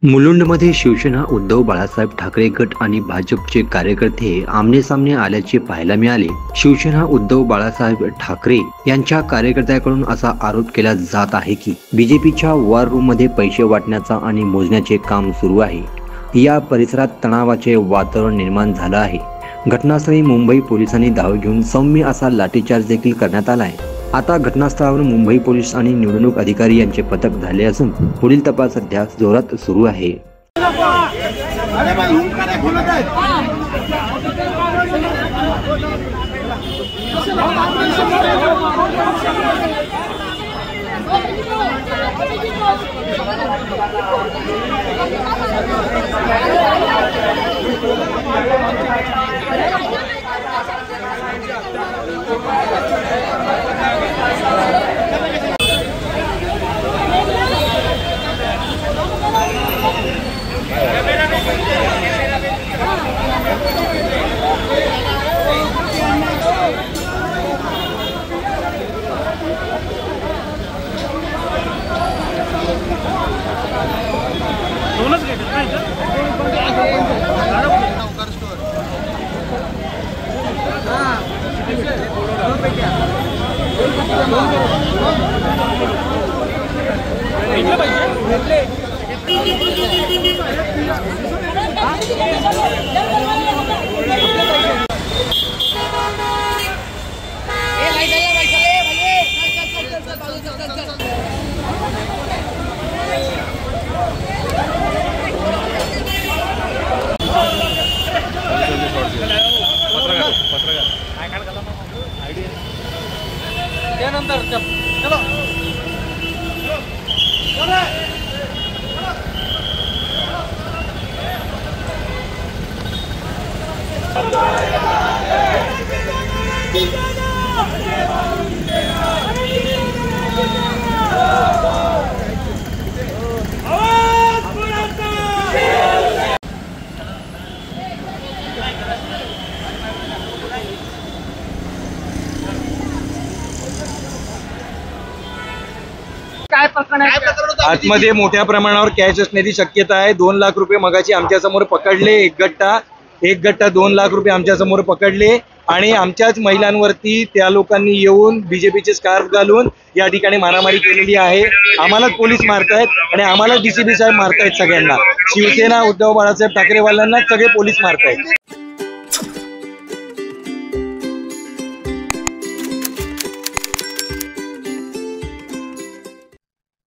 मुलुंडमध्ये शिवसेना उद्धव बाळासाहेब ठाकरे गट आणि भाजपचे कार्यकर्ते आमने-सामने आल्याचे पाहायला मिळाले। शिवसेना उद्धव बाळासाहेब ठाकरे यांच्या कार्यकर्त्यांकडून असा आरोप केला जात आहे की बीजेपीच्या वॉर रूममध्ये पैसे वाटण्याचा आणि मोजण्याचे काम सुरू आहे। या परिसरात तणावाचे वातावरण निर्माण झालं आहे। घटनास्थळी मुंबई पोलिसांनी धाव घेऊन सौम्य असा लाठीचार्ज देखील करण्यात आला आहे। आता घटनास्थळावर मुंबई पोलीस आणि निवडणूक अधिकारी यांचे पथक झाले असून पुढील तपास सध्या जोरात सुरू आहे। आतमध्ये मोठ्या प्रमाणावर कॅश असण्याची शक्यता आहे। 2 लाख रुपये मगाची आमच्या समोर पकडले। एक गट्टा 2 लाख रुपये आमच्या समोर पकडले आणि आमच्याच महिलांवरती त्या लोकांनी येऊन बीजेपीचे स्कार्फ घालून या ठिकाणी मारामारी केलेली आहे। आम्हालाच पोलीस मारतायत आणि आम्हाला डीसीपी साहेब मारतायत। सगळ्यांना शिवसेना उद्धव बाळासाहेब ठाकरेवाल्यांना सगळे पोलीस मारतायत।